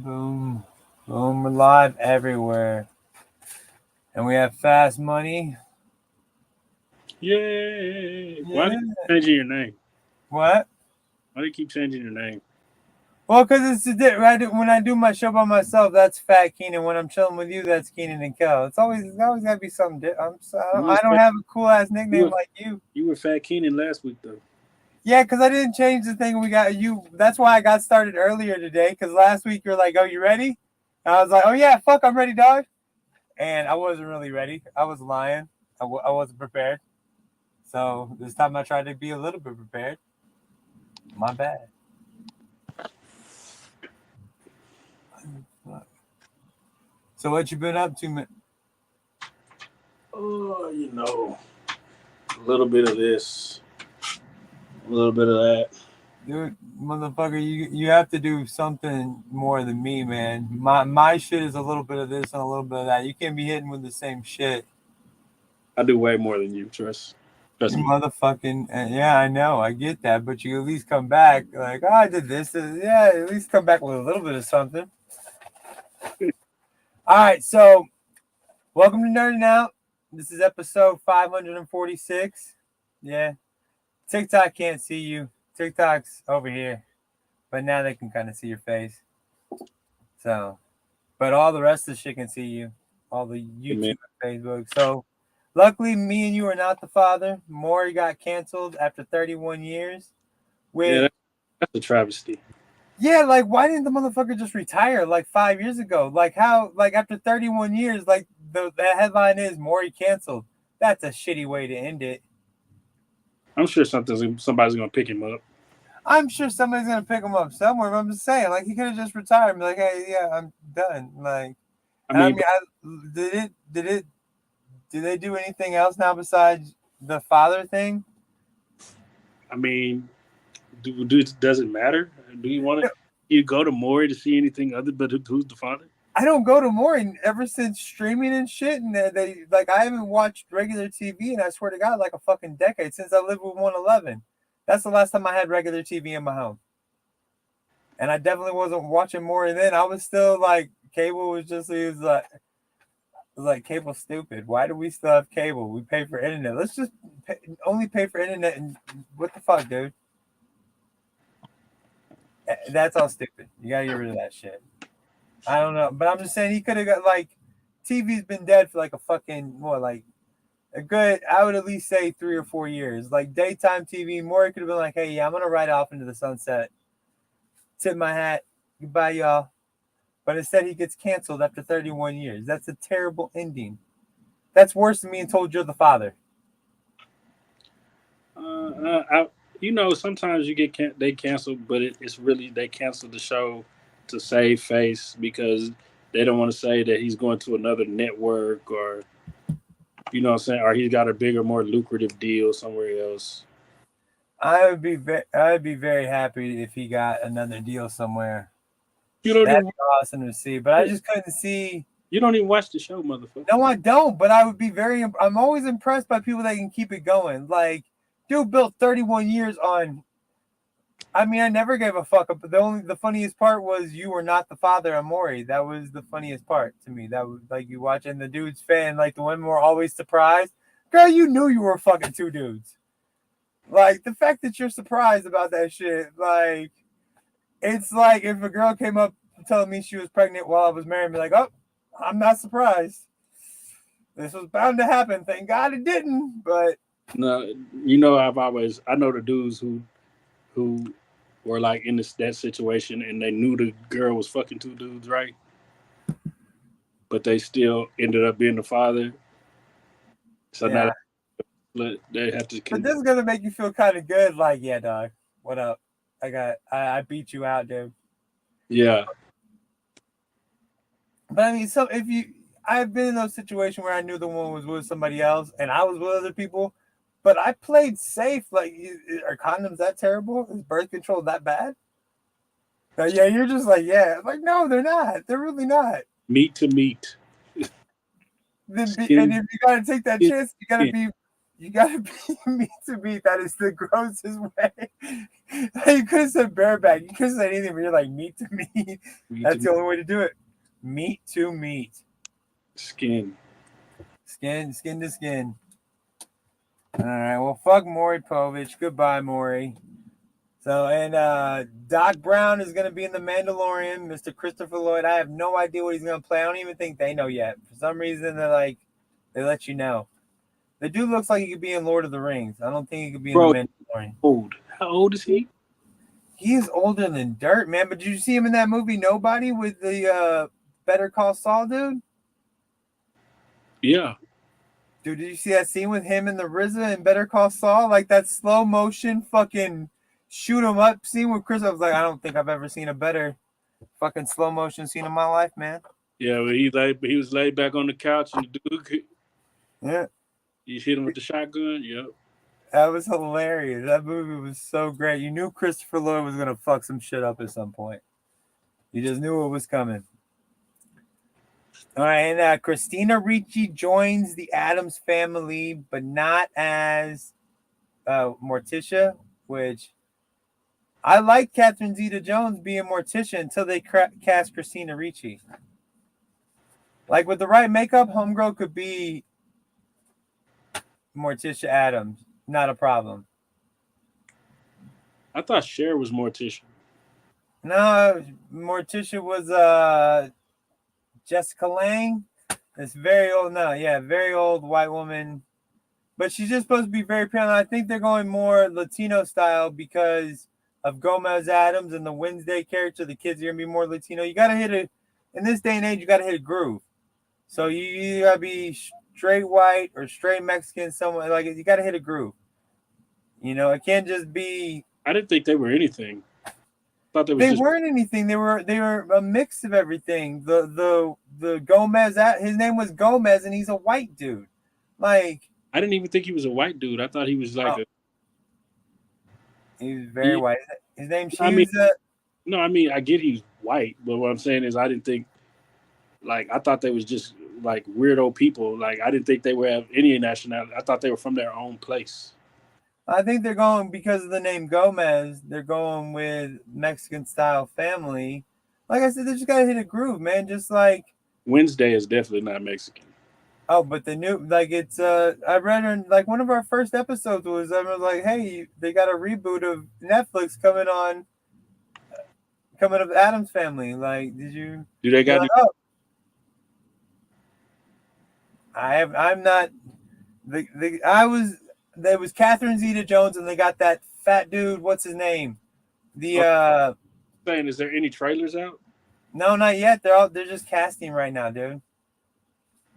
Boom. Boom. We're live everywhere. And we have fast money. Yay! Why do you Yeah. keep changing your name? What? Why do you keep changing your name? Well, because when I do my show by myself, that's Fat Keenan. When I'm chilling with you, that's Keenan and Kel. It's always got to be something different. You I was don't fat, have a cool ass you nickname were like you. you were Fat Keenan last week though. Yeah, because I didn't change the thing we got you. That's why I got started earlier today. Because last week you're like, "Oh, you ready?" And I was like, "Oh yeah, fuck, I'm ready, dog." And I wasn't really ready. I was lying. I wasn't prepared. So this time I tried to be a little bit prepared. My bad. So what you been up to, Oh, a little bit of this, a little bit of that. dude? Motherfucker, you have to do something more than me, man. My shit is a little bit of this and a little bit of that. You can't be hitting with the same shit. I do way more than you. Trust You me. motherfucking yeah, I know, I get that, but you at least come back like, oh, I did this. Yeah, at least come back with a little bit of something. All right, so welcome to NerdN Out. This is episode 546. Yeah, TikTok can't see you. TikTok's over here, but now they can kind of see your face. So, but all the rest of the shit can see you. All the Hey, man. YouTube and Facebook. So, luckily, me and you are not the father. Maury got canceled after 31 years. Yeah, With that's a travesty. yeah, like why didn't the motherfucker just retire like 5 years ago? Like how? Like after 31 years, like the headline is Maury canceled. That's a shitty way to end it. I'm sure somebody's gonna pick him up. I'm sure somebody's gonna pick him up somewhere. But I'm just saying, like he could have just retired and be like, "Hey, yeah, I'm done." Like, I and I mean, mean, did they do anything else now besides the father thing? I mean, does it matter? Do you want to? You go to Maury to see anything other but who's the father? I don't go to more ever since streaming and shit, and they like I haven't watched regular TV, and I swear to God, like a fucking decade since I lived with 111. That's the last time I had regular TV in my home, and I definitely wasn't watching more. Then I was still like cable was just it was like cable stupid. Why do we still have cable? We pay for internet. Let's just only pay for internet. And what the fuck, dude? That's all stupid. You gotta get rid of that shit. I don't know, but I'm just saying he could have got like TV's been dead for like a fucking what like a good. I would at least say 3 or 4 years. Like daytime TV, more could have been like, hey, yeah, I'm gonna ride off into the sunset, tip my hat, goodbye, y'all. But instead, he gets canceled after 31 years. That's a terrible ending. That's worse than being told you're the father. Sometimes they cancel, but it's really they cancel the show to save face because they don't want to say that he's going to another network or what I'm saying, or he's got a bigger, more lucrative deal somewhere else. I'd be very happy if he got another deal somewhere. You don't That'd even be awesome to see. But I just couldn't see. you don't even watch the show, motherfucker. No, I don't. But I would be very. I'm always impressed by people that can keep it going. Like, dude built 31 years on. I mean, I never gave a fuck. But the funniest part was you were not the father of Maury. That was the funniest part to me. That was like you watching the dudes fan. Like the women were always surprised. Girl, you knew you were fucking two dudes. Like the fact that you're surprised about that shit. Like it's like if a girl came up telling me she was pregnant while I was married, be like, oh, I'm not surprised. This was bound to happen. Thank God it didn't. But No, I know the dudes who were like in that situation and they knew the girl was fucking two dudes, right? But they still ended up being the father. So now yeah. they have to. But this is gonna make you feel kind of good. Like, yeah, dog. What up? I beat you out, dude. Yeah, But I mean, so if you, I've been in those situations where I knew the one was with somebody else and I was with other people, but I played safe. Like, are condoms that terrible? Is birth control that bad? Yeah, you're just like, yeah. Like, no, they're not. They're really not. meat to meat. Then be, and Skin, if you gotta take that skin, chance, skin. You gotta be meat to meat. That is the grossest way. You could have said bareback. You could have said anything, but you're like meat to meat. That's the only way to do it. Meat to meat. Skin. Skin to skin. All right. Well, fuck Maury Povich. Goodbye, Maury. So, and Doc Brown is going to be in The Mandalorian. Mr. Christopher Lloyd. I have no idea what he's going to play. I don't even think they know yet. For some reason, they let you know. The dude looks like he could be in Lord of the Rings. I don't think he could be in Bro, The Mandalorian. old. How old is he? He is older than dirt, man. But did you see him in that movie Nobody with the Better Call Saul dude? Yeah. Dude, did you see that scene with him and the RZA in Better Call Saul? Like that slow motion fucking shoot 'em up scene with Chris. I was like, I don't think I've ever seen a better fucking slow motion scene in my life, man. Yeah, but he was laid back on the couch and the dude, Yeah. you hit him with the shotgun. Yep. That was hilarious. That movie was so great. You knew Christopher Lloyd was gonna fuck some shit up at some point. You just knew it was coming. All right, and Christina Ricci joins the Addams family, but not as Morticia, which I like Catherine Zeta-Jones being Morticia until they cast Christina Ricci. Like with the right makeup, homegirl could be Morticia Addams. Not a problem. I thought Cher was Morticia. No, Morticia was Jessica Lange. This very old, very old white woman. But she's just supposed to be very pale. And I think they're going more Latino style because of Gomez Addams and the Wednesday character. The kids are going to be more Latino. You got to in this day and age, you got to hit a groove. So you either got to be straight white or straight Mexican, someone like you got to hit a groove. You know, it can't just be. I didn't think they were anything. I thought They weren't anything. They were a mix of everything. The Gomez, his name was Gomez, and he's a white dude. Like I didn't even think he was a white dude. I thought he was like he was very white. His name. No, I mean I get he's white, but what I'm saying is I didn't think I thought they was just like weirdo people. Like I didn't think they were of any nationality. I thought they were from their own place. I think they're going because of the name Gomez. They're going with Mexican style family. Like I said, they just gotta hit a groove, man. Just like Wednesday is definitely not Mexican. Oh, but the new it's I read in one of our first episodes was I was like, hey, they got a reboot of Netflix coming of Addams Family. Like, did you? Do they got? I'm not. There was Catherine Zeta-Jones, and they got that fat dude. What's his name? Saying, is there any trailers out? No, not yet. They're just casting right now, dude.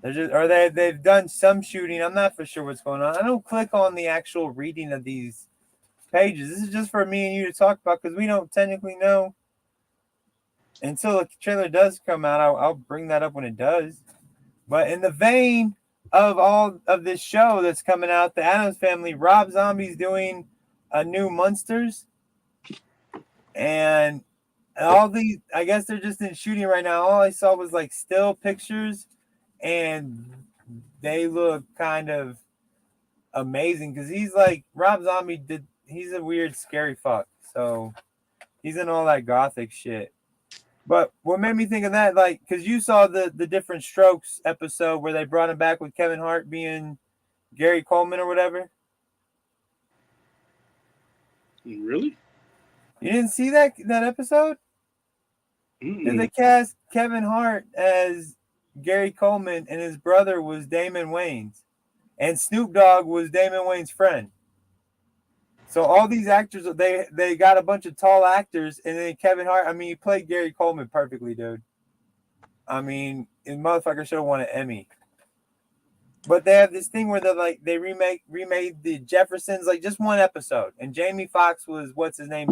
They've done some shooting. I'm not for sure what's going on. I don't click on the actual reading of these pages. This is just for me and you to talk about because we don't technically know until the trailer does come out. I'll bring that up when it does. But in the vein of all of this show that's coming out, the Addams Family, Rob Zombie's doing a new Munsters, and all these, I guess they're just in shooting right now. All I saw was still pictures, and they look kind of amazing because he's Rob Zombie he's a weird, scary fuck. So he's in all that gothic shit. But what made me think of that, because you saw the Different Strokes episode where they brought him back with Kevin Hart being Gary Coleman or whatever. Really? You didn't see that episode? Did they cast Kevin Hart as Gary Coleman and his brother was Damon Wayans, and Snoop Dogg was Damon Wayans' friend. So all these actors, they got a bunch of tall actors, and then Kevin Hart. I mean, he played Gary Coleman perfectly, dude. I mean, the motherfucker should have won an Emmy. But they have this thing where they remade the Jeffersons, just one episode, and Jamie Foxx was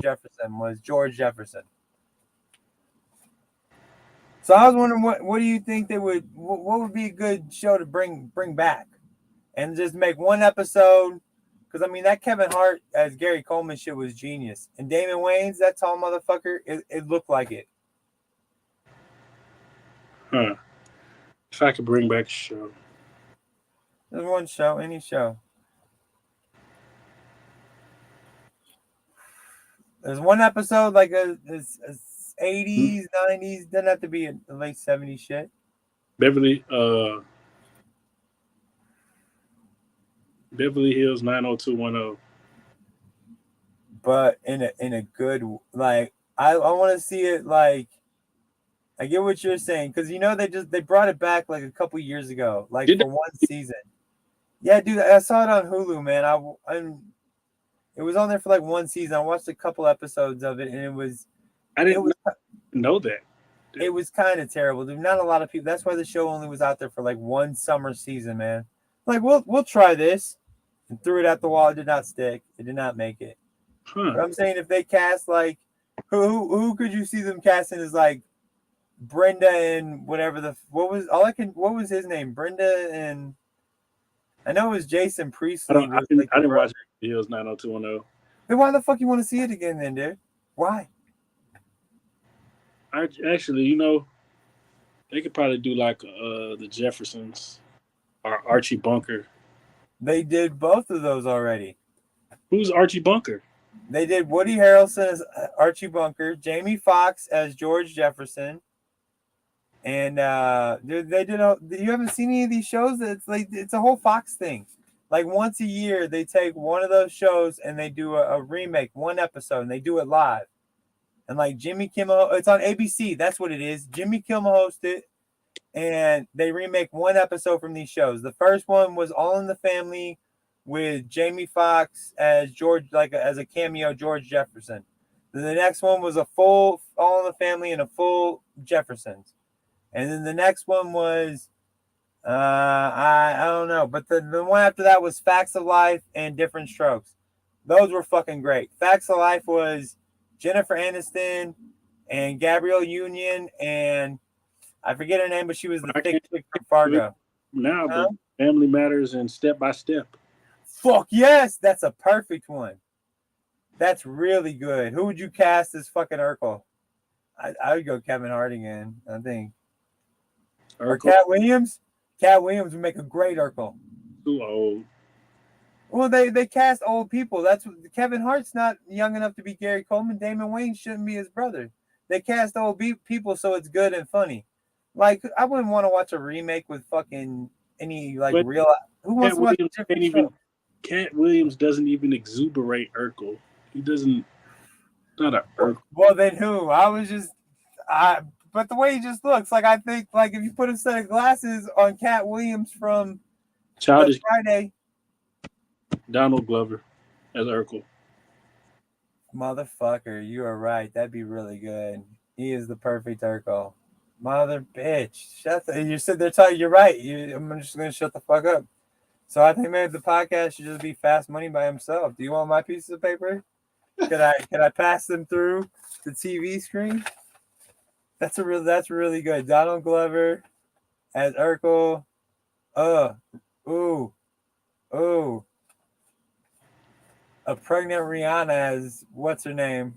Jefferson was George Jefferson. So I was wondering what do you think what would be a good show to bring back, and just make one episode. Because, I mean, that Kevin Hart as Gary Coleman shit was genius. And Damon Wayans, that tall motherfucker, it looked like it. Huh. If I could bring back a show. There's one show, any show. There's one episode like a 80s, 90s. Doesn't have to be a late 70s shit. Beverly Hills 90210. But in a good, like, I want to see it. Like, I get what you're saying, because they brought it back like a couple years ago, like Did for one season. Yeah, dude, I saw it on Hulu, man. It was on there for like one season. I watched a couple episodes of it, and I didn't know that. it was kind of terrible, dude. Not a lot of people. That's why the show only was out there for like one summer season, man. Like, we'll try this, and threw it at the wall. It did not stick. It did not make it. Huh. But I'm saying, if they cast like who could you see them casting as like Brenda and whatever what was his name? Brenda and I know it was Jason Priestley. I didn't watch Hills 90210. Then why the fuck you want to see it again, then, dude? Why? Actually, they could probably do like the Jeffersons or Archie Bunker. They did both of those already. Who's Archie Bunker? They did Woody Harrelson as Archie Bunker, Jamie Foxx as George Jefferson, and they did. You haven't seen any of these shows? It's a whole Fox thing. Like, once a year, they take one of those shows and they do a remake, one episode, and they do it live. And like Jimmy Kimmel, it's on ABC. That's what it is. Jimmy Kimmel hosted it, and they remake one episode from these shows. The first one was All in the Family, with Jamie Foxx as George, like as a cameo George Jefferson. Then the next one was a full All in the Family and a full Jeffersons. And then the next one was I don't know, but the one after that was Facts of Life and Different Strokes. Those were fucking great. Facts of Life was Jennifer Aniston and Gabrielle Union, and I forget her name, but she was the thick chick from Fargo. Now, but Family Matters and Step by Step. Fuck yes, that's a perfect one. That's really good. Who would you cast as fucking Urkel? I would go Kevin Hart again, I think. Urkel? Or Cat Williams? Cat Williams would make a great Urkel. Too old. Well, they cast old people. That's what, Kevin Hart's not young enough to be Gary Coleman. Damon Wayans shouldn't be his brother. They cast old people so it's good and funny. Like, I wouldn't want to watch a remake with fucking any real. Who wants to watch a different show? Cat Williams doesn't even exuberate Urkel. He doesn't. Not a Urkel. Well, then who? But the way he just looks, like, I think, like, if you put a set of glasses on Cat Williams from Childish Friday. Donald Glover as Urkel. Motherfucker, you are right. That'd be really good. He is the perfect Urkel. Mother bitch. You said they're telling you, you're right. I'm just going to shut the fuck up. So I think maybe the podcast should just be Fast Money by himself. Do you want my pieces of paper? Could I pass them through the TV screen? That's really good. Donald Glover as Urkel. Ooh. A pregnant Rihanna as what's her name?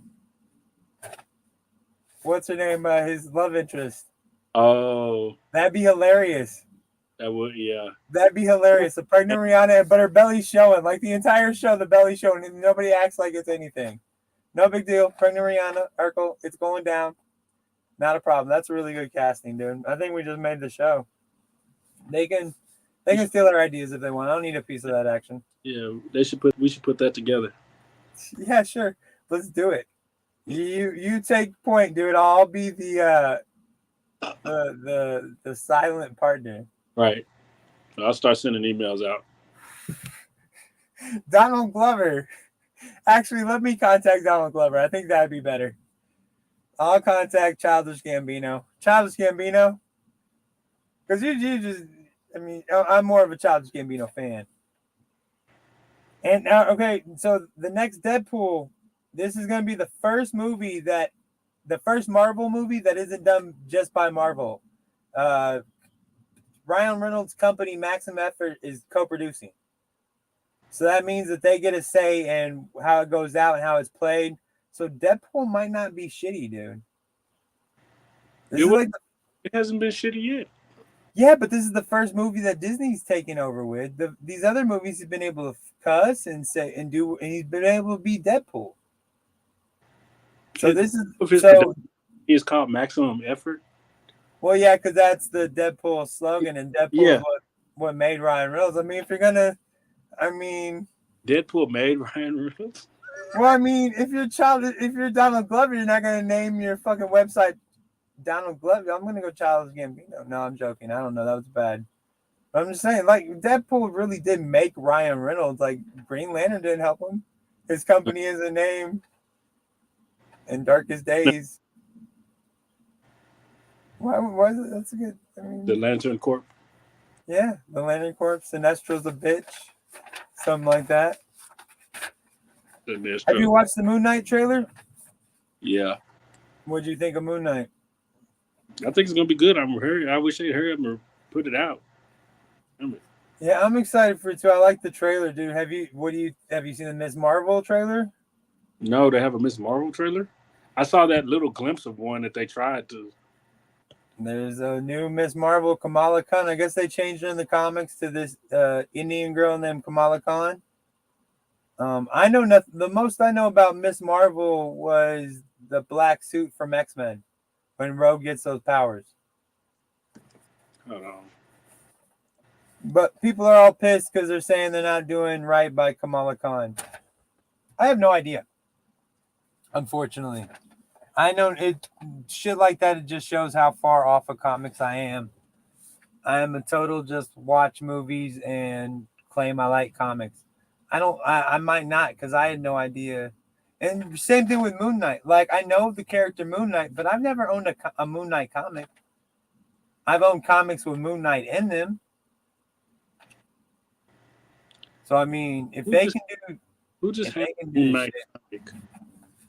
His love interest. Oh, that'd be hilarious. That would, yeah. That'd be hilarious. A pregnant Rihanna, but her belly's showing. Like, the entire show, the belly's showing, and nobody acts like it's anything. No big deal. Pregnant Rihanna, Urkel, it's going down. Not a problem. That's really good casting, dude. I think we just made the show. They can steal our ideas if they want. I don't need a piece of that action. Yeah, we should put that together. Yeah, sure. Let's do it. You take point, dude. I'll be the silent partner. Right. I'll start sending emails out. Donald Glover. Actually, let me contact Donald Glover. I think that'd be better. I'll contact Childish Gambino. Because you just, I mean, I'm more of a Childish Gambino fan. And okay, so the next Deadpool, this is going to be the first Marvel movie that isn't done just by Marvel. Ryan Reynolds' company, Maximum Effort, is co-producing. So that means that they get a say in how it goes out and how it's played. So Deadpool might not be shitty, dude. It hasn't been shitty yet. Yeah, but this is the first movie that Disney's taken over with. These other movies have been able to cuss and say and do, and he's been able to be Deadpool. So this is if his so. production is called Maximum Effort. Well, yeah, because that's the Deadpool slogan, and Deadpool Yeah. is what made Ryan Reynolds. I mean, if you're gonna, I mean, Deadpool made Ryan Reynolds. well, I mean, if you're Donald Glover, you're not gonna name your fucking website Donald Glover. I'm gonna go Childish Gambino. No, I'm joking. I don't know. That was bad. But I'm just saying, like, Deadpool really did make Ryan Reynolds. Like, Green Lantern didn't help him. His company is a name. In Darkest Days. Why is it? That's a good. I mean, The Lantern Corp. Yeah, the Lantern Corps. Sinestro's a bitch. Something like that. Sinestro. Have you watched the Moon Knight trailer? Yeah. What'd you think of Moon Knight? I think it's gonna be good. I wish they'd hurry up and put it out. Yeah, I'm excited for it too. I like the trailer, dude. Have you seen the Ms. Marvel trailer? No, they have a Miss Marvel trailer. I saw that little glimpse of one that they tried to. There's a new Ms. Marvel, Kamala Khan. I guess they changed her in the comics to this Indian girl named Kamala Khan. I know nothing. The most I know about Ms. Marvel was the black suit from X-Men when Rogue gets those powers. Hold on. But people are all pissed because they're saying they're not doing right by Kamala Khan. I have no idea. Unfortunately, I know it. Shit like that. It just shows how far off of comics I am. I am a total just watch movies and claim I like comics. I might not because I had no idea. And same thing with Moon Knight. Like, I know the character Moon Knight, but I've never owned a Moon Knight comic. I've owned comics with Moon Knight in them. So I mean, if they can do, who just if had they can Moon do Knight shit. comic?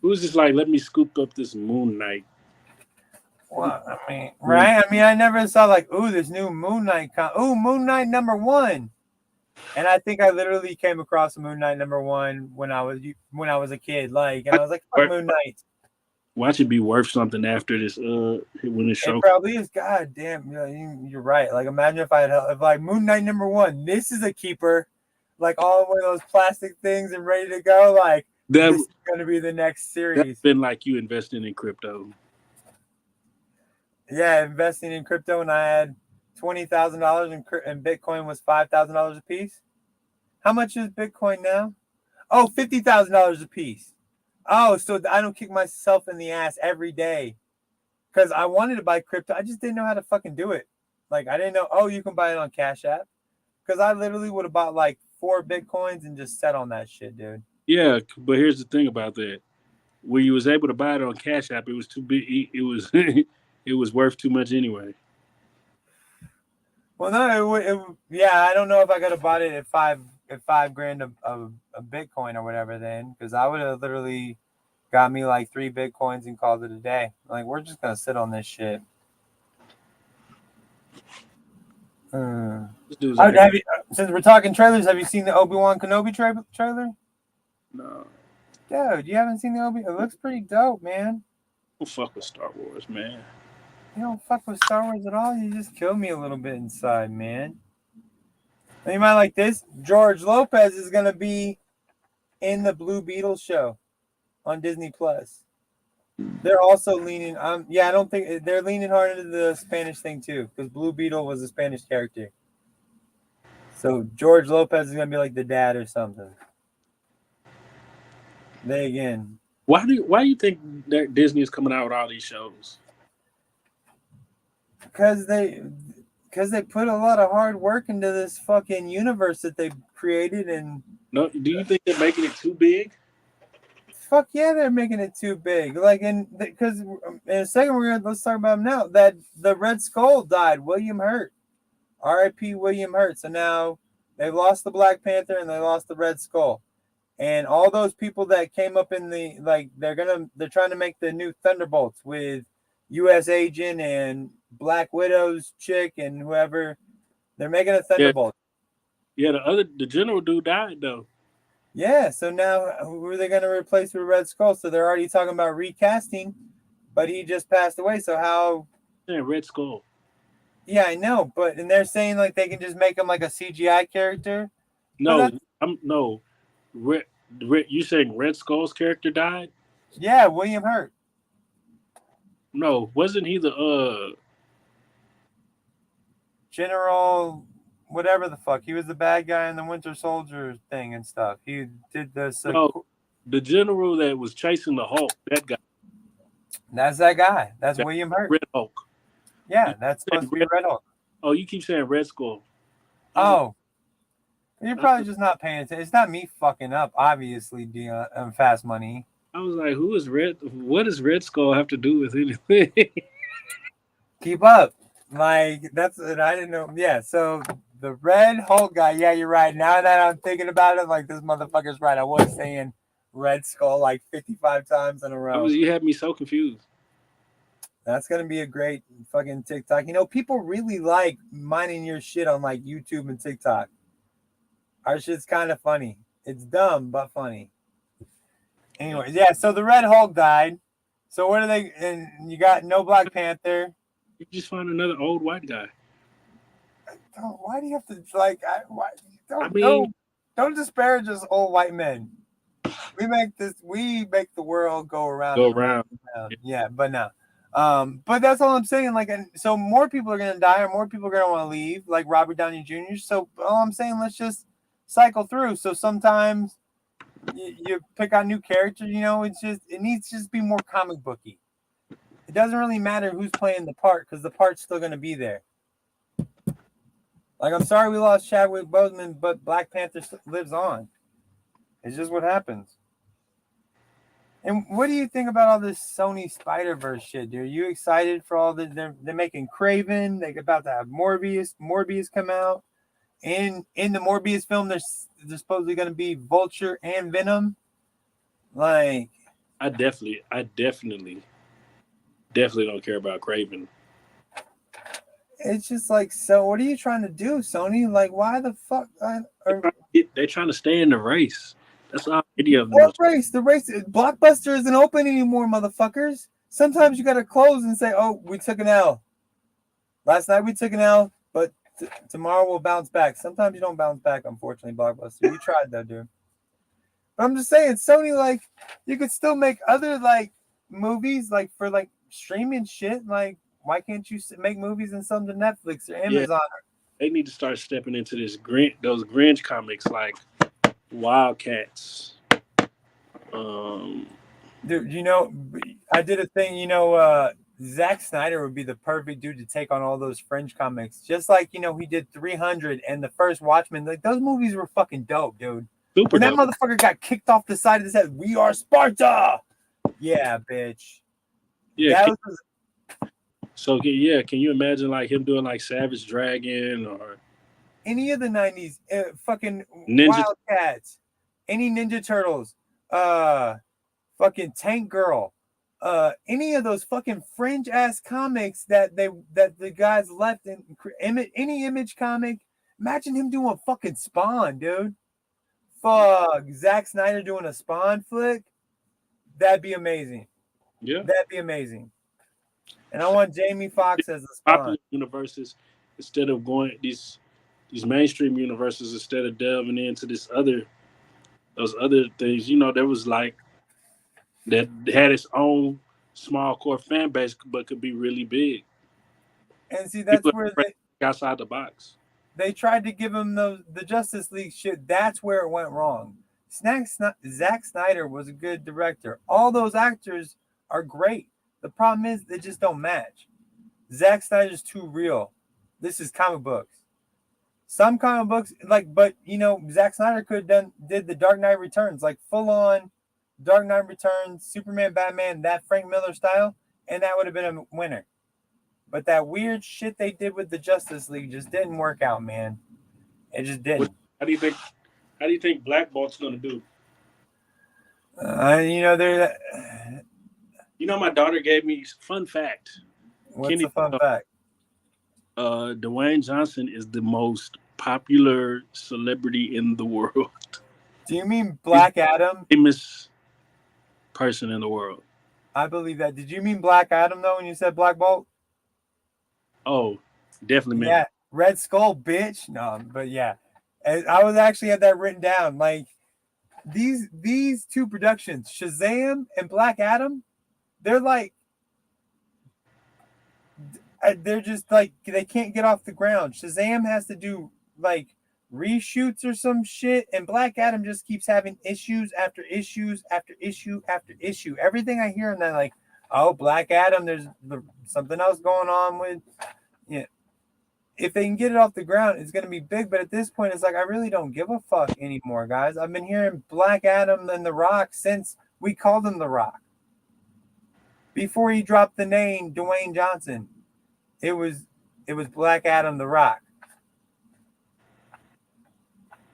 Who's just like, let me scoop up this Moon Knight? Well, I mean, right? I mean, I never saw like, ooh, this new Moon Knight. Ooh, Moon Knight #1. And I think I literally came across Moon Knight #1 when I was a kid. Like, and I was like, fuck Moon Knight. Watch it be worth something after this. When the show. It probably is. God damn, you're right. Like, imagine if like Moon Knight #1. This is a keeper. Like all one of those plastic things and ready to go. Like this is going to be the next series. That's been like you investing in crypto. Yeah, investing in crypto, and I had $20,000 and Bitcoin was $5,000 a piece. How much is Bitcoin now? Oh, $50,000 a piece. Oh, so I don't kick myself in the ass every day because I wanted to buy crypto. I just didn't know how to fucking do it. Like, I didn't know, oh, you can buy it on Cash App. Because I literally would have bought like 4 Bitcoins and just set on that shit, dude. Yeah, but here's the thing about that. When you was able to buy it on Cash App, it was too big. It was it was worth too much anyway. Well, no, yeah, I don't know if I could have bought it at $5 grand of Bitcoin or whatever then, because I would have literally got me like 3 Bitcoins and called it a day. Like, we're just gonna sit on this shit. Since we're talking trailers, have you seen the Obi-Wan Kenobi trailer? No. Dude, you haven't seen the Obi? It looks pretty dope, man. Don't fuck with Star Wars, man. You don't fuck with Star Wars at all? You just kill me a little bit inside, man. And you might like this. George Lopez is going to be in the Blue Beetle show on Disney+. They're also leaning... I don't think... They're leaning hard into the Spanish thing, too, because Blue Beetle was a Spanish character. So George Lopez is going to be like the dad or something. Again. Why do you think that Disney is coming out with all these shows? Because they put a lot of hard work into this fucking universe that they've created. And no, do you think they're making it too big? Fuck yeah, they're making it too big. Like, because in a second let's talk about him now. That the Red Skull died, William Hurt, R.I.P. William Hurt. So now they lost the Black Panther and they lost the Red Skull. And all those people that came up in the, like, they're trying to make the new Thunderbolts with U.S. Agent and Black Widow's chick and whoever. They're making a Thunderbolt. Yeah, the general dude died though. Yeah, so now who are they going to replace with Red Skull? So they're already talking about recasting, but he just passed away. So how? Yeah, Red Skull. Yeah, I know, and they're saying like they can just make him like a CGI character. No, no. You saying Red Skull's character died? Yeah, William Hurt. No, wasn't he the General, whatever the fuck. He was the bad guy in the Winter Soldier thing and stuff. He did this. no, the general that was chasing the Hulk? That guy, That's that guy. That's that William Hurt. Red Hulk. You Yeah, keep that's saying supposed to be Red Hulk. Oh, you keep saying Red Skull. Oh, you're I probably was, just not paying attention. It's not me fucking up, obviously, Fast Money. I was like, who is Red? What does Red Skull have to do with anything? Keep up. Like, that's it. I didn't know. Yeah, so the Red Hulk guy, yeah, you're right. Now that I'm thinking about it, like, this motherfucker's right. I was saying Red Skull like 55 times in a row. You had me so confused. That's going to be a great fucking TikTok. You know, people really like mining your shit on like YouTube and TikTok. Our shit's kind of funny. It's dumb, but funny. Anyways, yeah, so the Red Hulk died. So what are they? And you got no Black Panther. You just find another old white guy. Why do you have to like? Why, I mean, don't disparage us old white men. We make the world go around. Go around. Yeah, but no. But that's all I'm saying. Like, and so more people are gonna die, or more people are gonna want to leave, like Robert Downey Jr. So all I'm saying, let's just cycle through. So sometimes you pick out new characters. You know, it needs to just be more comic booky. It doesn't really matter who's playing the part because the part's still gonna be there. Like, I'm sorry we lost Chadwick Boseman, but Black Panther lives on. It's just what happens. And what do you think about all this Sony Spider-Verse shit, dude? Are you excited for all this? They're making Craven. They're about to have Morbius come out. In the Morbius film, there's supposedly going to be Vulture and Venom. Like, I definitely don't care about Craven. it's just like, so what are you trying to do, Sony? Like, why the fuck? They're trying to stay in the race. That's all any of them. What race? The race. Blockbuster isn't open anymore, motherfuckers. Sometimes you got to close and say, oh, we took an L. Last night we took an L, but tomorrow we'll bounce back. Sometimes you don't bounce back, unfortunately, Blockbuster. You tried though, dude. But I'm just saying, Sony, like, you could still make other, like, movies, like, for, like, streaming shit. Like, why can't you make movies and some to Netflix or Amazon? Yeah, they need to start stepping into those Grinch comics, like Wildcats. Dude, you know, I did a thing, Zack Snyder would be the perfect dude to take on all those Fringe comics. Just like, he did 300 and the first Watchmen. Like, those movies were fucking dope, dude. Super when that dope. Motherfucker got kicked off the side of his head, we are Sparta! Yeah, bitch. Yeah. Can you imagine, like, him doing, like, Savage Dragon or any of the 90s, fucking Ninja Wildcats, any Ninja Turtles, fucking Tank Girl, any of those fucking Fringe ass comics that the guys left in any Image comic. Imagine him doing fucking Spawn, dude. Fuck, Zack Snyder doing a Spawn flick. That'd be amazing. Yeah, that'd be amazing. And I want Jamie Foxx as the Spawn. Popular universes, instead of going these mainstream universes, instead of delving into those other things, there was like that had its own small core fan base, but could be really big. And see, that's People where outside the box. They tried to give him the Justice League shit. That's where it went wrong. Zack Snyder was a good director. All those actors are great. The problem is they just don't match. Zack Snyder's too real. This is comic books. Some comic books, but Zack Snyder did the Dark Knight Returns, like full on Dark Knight Returns, Superman, Batman, that Frank Miller style, and that would have been a winner. But that weird shit they did with the Justice League just didn't work out, man. It just didn't. How do you think Black Bolt's gonna do? They're. My daughter gave me fun fact. What's the fun fact? Dwayne Johnson is the most popular celebrity in the world. Do you mean Black Adam? Famous person in the world. I believe that. Did you mean Black Adam though when you said Black Bolt? Oh, definitely, man. Yeah, Red Skull, bitch. No, but yeah, I was actually had that written down. Like these two productions, Shazam and Black Adam, they're like they're just like they can't get off the ground. Shazam has to do like reshoots or some shit, and Black Adam just keeps having issues after issues after issue after issue. Everything I hear, and then like, oh, Black Adam, there's something else going on with. Yeah, if they can get it off the ground, it's gonna be big. But at this point, it's like I really don't give a fuck anymore, guys. I've been hearing Black Adam and The Rock since we called him The Rock. Before he dropped the name Dwayne Johnson, it was Black Adam The Rock.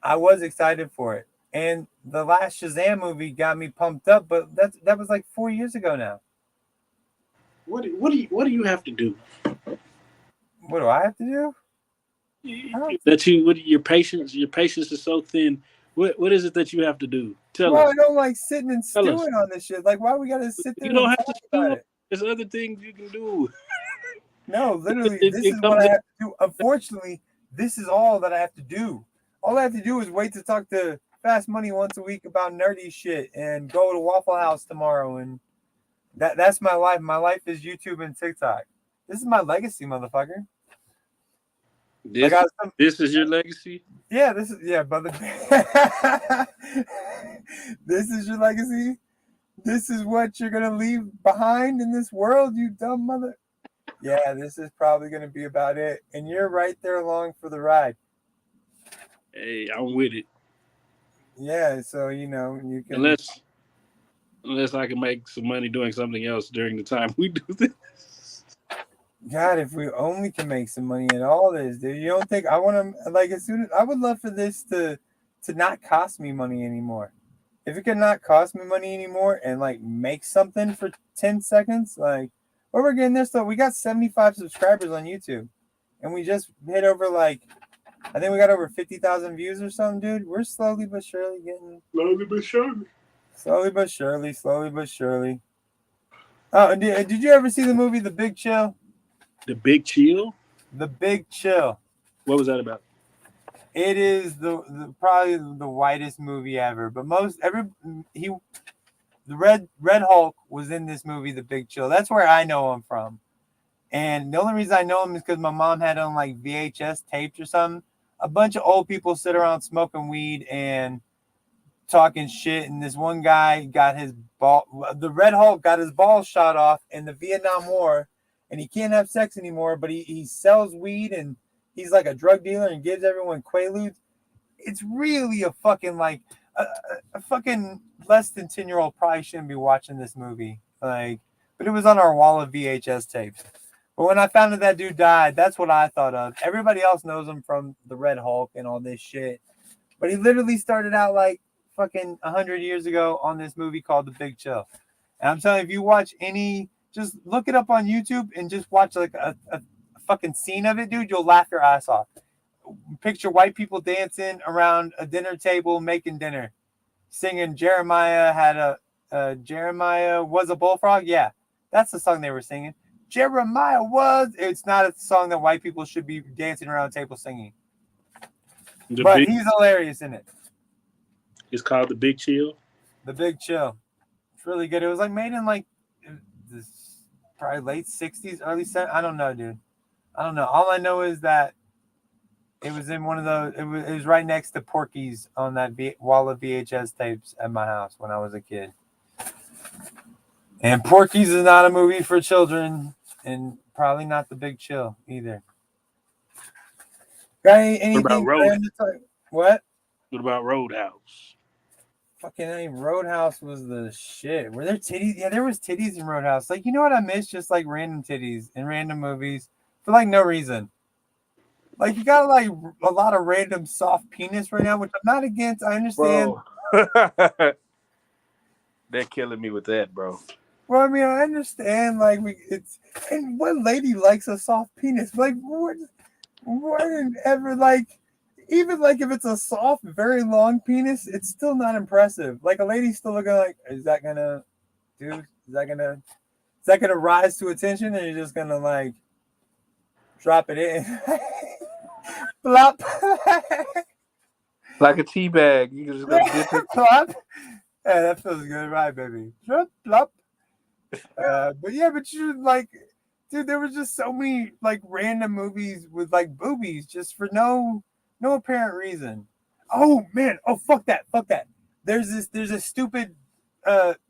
I was excited for it. And the last Shazam movie got me pumped up, but that was like 4 years ago now. What do you have to do? What do I have to do? Your patience is so thin. What is it that you have to do? Tell us. I don't like sitting and stewing on this shit. Like, why we gotta sit there? You don't and have to stew. There's other things you can do. No, literally, this is what I have to do. Unfortunately, this is all that I have to do. All I have to do is wait to talk to Fast Money once a week about nerdy shit and go to Waffle House tomorrow. And that's my life. My life is YouTube and TikTok. This is my legacy, motherfucker. This is your legacy? Yeah, brother. This is your legacy? This is what you're going to leave behind in this world, you dumb mother? Yeah, this is probably going to be about it. And you're right there along for the ride. Hey, I'm with it. Yeah, so, you can... Unless I can make some money doing something else during the time we do this. God, if we only can make some money at all this, dude. You don't think I want to, like, as soon as... I would love for this to not cost me money anymore. If it could not cost me money anymore and, like, make something for 10 seconds, like... We're getting this, though. We got 75 subscribers on YouTube. And we just hit over, like... I think we got over 50,000 views or something, dude. We're slowly but surely getting... Slowly but surely. Slowly but surely. Slowly but surely. Oh, did you ever see the movie The Big Chill? The Big Chill? The Big Chill. What was that about? It is the probably the whitest movie ever. But the Red Hulk was in this movie, The Big Chill. That's where I know him from. And the only reason I know him is because my mom had on like VHS tapes or something. A bunch of old people sit around smoking weed and talking shit. And this one guy got the Red Hulk got his balls shot off in the Vietnam War. And he can't have sex anymore, but he sells weed and he's like a drug dealer and gives everyone Quaaludes. It's really a fucking like a fucking less than 10-year-old probably shouldn't be watching this movie. Like, but it was on our wall of VHS tapes. But when I found out that dude died, that's what I thought of. Everybody else knows him from the Red Hulk and all this shit. But he literally started out like fucking 100 years ago on this movie called The Big Chill. And I'm telling you, if you watch just look it up on YouTube and just watch like a fucking scene of it, dude, you'll laugh your ass off. Picture white people dancing around a dinner table making dinner, singing Jeremiah was a bullfrog. Yeah, that's the song they were singing. It's not a song that white people should be dancing around a table singing. But he's hilarious in it. It's called The Big Chill? The Big Chill. It's really good. It was like made in like this probably late 60s, early 70s. I don't know, dude. I don't know. All I know is that it was in one of those, it was right next to Porky's on that wall of VHS tapes at my house when I was a kid. And Porky's is not a movie for children, and probably not The Big Chill either. Got anything? What? What about Roadhouse? Fucking Roadhouse was the shit. Were there titties? Yeah, there was titties in Roadhouse. Like, you know what I miss? Just like random titties in random movies for like no reason. Like, you got like a lot of random soft penis right now, which I'm not against. I understand. They're killing me with that, bro. Well, I mean, I understand. Like, and what lady likes a soft penis? Like, what ever like. Even like if it's a soft, very long penis, it's still not impressive. Like a lady's still looking like, is that gonna rise to attention, or you're just gonna like drop it in? Plop. Like a tea bag. You can just go dip it. Plop. Yeah, that feels good, right, baby? Plop. But you like dude, there was just so many like random movies with like boobies just for no apparent reason. Oh man, oh fuck that. There's a stupid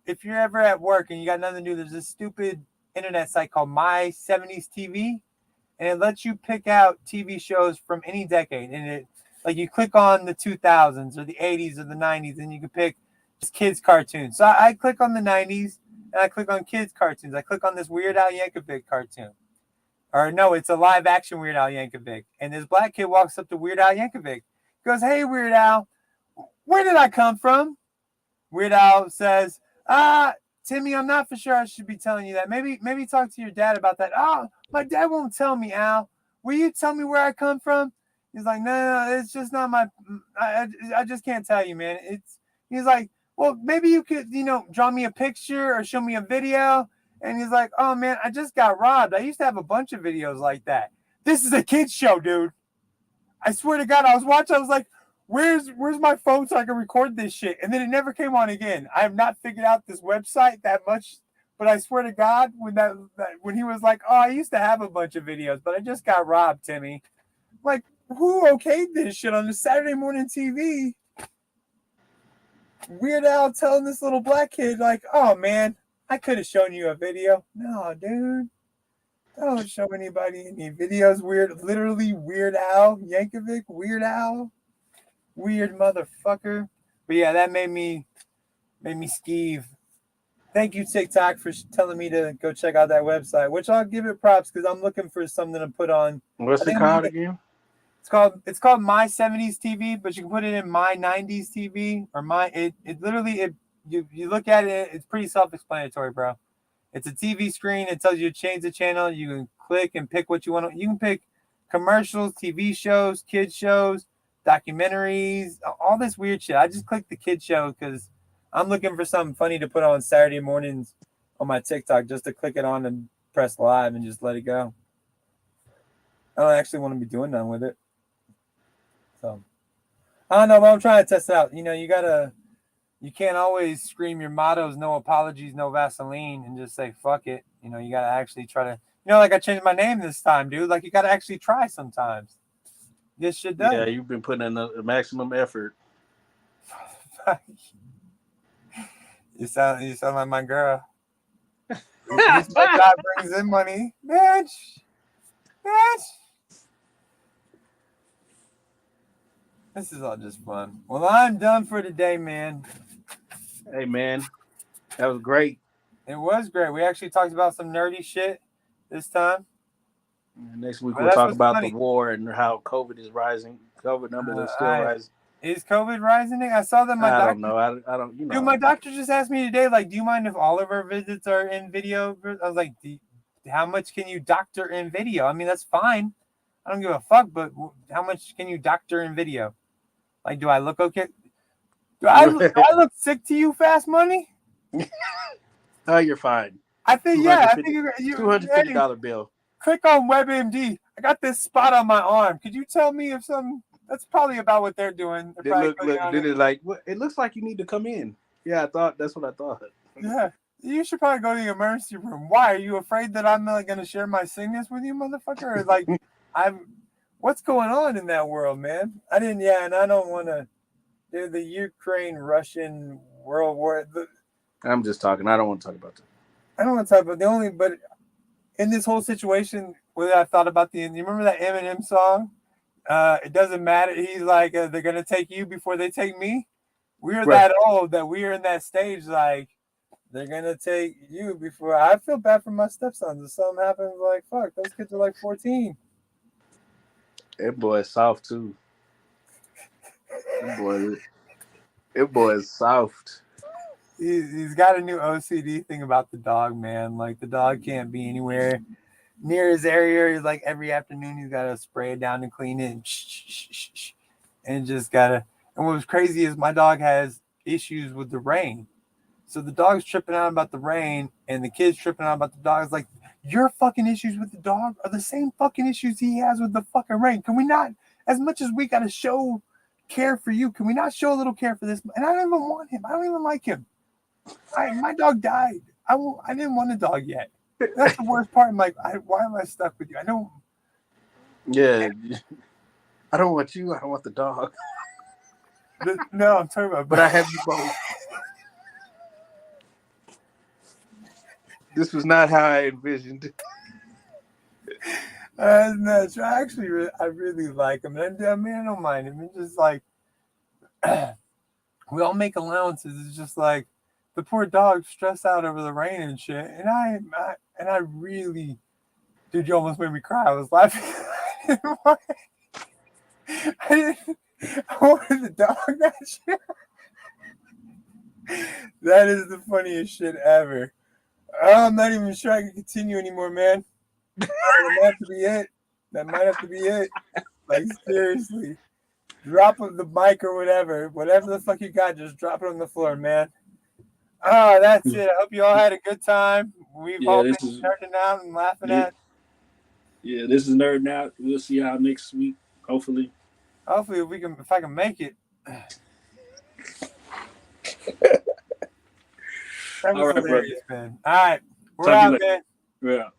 if you're ever at work and you got nothing to do, there's a stupid internet site called My 70s TV, and it lets you pick out TV shows from any decade, and it like you click on the 2000s or the 80s or the 90s, and you can pick just kids cartoons. So I click on the 90s and I click on kids cartoons. I click on this Weird Al Yankovic cartoon, or no, it's a live action Weird Al Yankovic, and this black kid walks up to Weird Al Yankovic, goes, "Hey Weird Al, where did I come from?" Weird Al says, Timmy, I'm not for sure I should be telling you that. Maybe talk to your dad about that. Oh, my dad won't tell me, Al. Will you tell me where I come from? He's like, no, it's just not my. I just can't tell you, man. He's like, well, maybe you could, draw me a picture or show me a video. And he's like, oh man, I just got robbed. I used to have a bunch of videos like that. This is a kid's show, dude. I swear to God, I was watching. I was like, where's my phone so I can record this shit? And then it never came on again. I have not figured out this website that much, but I swear to God, when he was like, oh, I used to have a bunch of videos, but I just got robbed, Timmy. Like, who okayed this shit on the Saturday morning TV? Weird Al telling this little black kid, like, oh man, I could have shown you a video. No, dude. Don't show anybody any videos. Literally Weird Al Yankovic, Weird Al. Weird motherfucker. But yeah, that made me skeeve. Thank you, TikTok, for telling me to go check out that website, which I'll give it props because I'm looking for something to put on. What's it called again? It's called My 70s TV, but you can put it in My 90s TV or you look at it, it's pretty self-explanatory, bro. It's a TV screen. It tells you to change the channel. You can click and pick what you want. You can pick commercials, TV shows, kids shows, documentaries, all this weird shit. I just clicked the kid show because I'm looking for something funny to put on Saturday mornings on my TikTok, just to click it on and press live and just let it go. I don't actually want to be doing nothing with it. So I don't know, but I'm trying to test it out. You can't always scream your mottos, no apologies, no Vaseline, and just say fuck it. You gotta actually try to, like I changed my name this time, dude. Like you gotta actually try sometimes. Get shit done. Yeah, you've been putting in the maximum effort. You sound like my girl. This job brings in money, bitch. This is all just fun. Well, I'm done for today, man. Hey, man, that was great. It was great. We actually talked about some nerdy shit this time. Next week we'll talk about the war and how COVID is rising. COVID numbers are still rising. Is COVID rising? I saw that my doctor. I don't know. I don't. Dude, my doctor just asked me today, like, do you mind if all of our visits are in video? I was like, how much can you doctor in video? I mean, that's fine. I don't give a fuck, but how much can you doctor in video? Like, do I look okay? Do I look sick to you, Fast Money? Oh, you're fine. I think, yeah. I think you $250 bill. Click on WebMD. I got this spot on my arm. Could you tell me if that's probably about what they're doing. It looks like you need to come in. Yeah, that's what I thought. Yeah. You should probably go to the emergency room. Why? Are you afraid that I'm not going to share my sickness with you, motherfucker? Or like, what's going on in that world, man? I don't want to do the Ukraine-Russian World War. I'm just talking. I don't want to talk about that. I don't want to talk about but in this whole situation, whether I thought about you remember that Eminem song? It doesn't matter. He's like, they're going to take you before they take me. We're that old that we are in that stage, like, they're going to take you before. I feel bad for my stepsons. If something happens, like, fuck, those kids are like 14. That boy is soft, too. That boy is soft. He's got a new OCD thing about the dog, man. Like, the dog can't be anywhere near his area. He's like, every afternoon he's got to spray it down and clean it and just gotta. And what was crazy is my dog has issues with the rain. So the dog's tripping out about the rain and the kid's tripping out about the dog. It's like, your fucking issues with the dog are the same fucking issues he has with the fucking rain. Can we not, as much as we got to show care for you, can we not show a little care for this? And I don't even want him. I don't even like him. My dog died. I didn't want a dog yet. That's the worst part. I'm like, why am I stuck with you? I don't. Yeah. I don't want you. I don't want the dog. No, I'm talking about. But I have you both. This was not how I envisioned. No, I actually, I really like him. And I mean, I don't mind him. It's just like we all make allowances. It's just like the poor dog stressed out over the rain and shit. And I really, dude, you almost made me cry. I was laughing. I wanted the dog that shit. That is the funniest shit ever. Oh, I'm not even sure I can continue anymore, man. That might have to be it. That might have to be it. Like, seriously. Drop the mic or whatever. Whatever the fuck you got, just drop it on the floor, man. Oh, that's it. I hope you all had a good time. We've all been nerding out and laughing at. Yeah, this is NerdN OUT. We'll see y'all next week, hopefully. Hopefully, if I can make it. That was hilarious, man. All right. We're out, man. Yeah.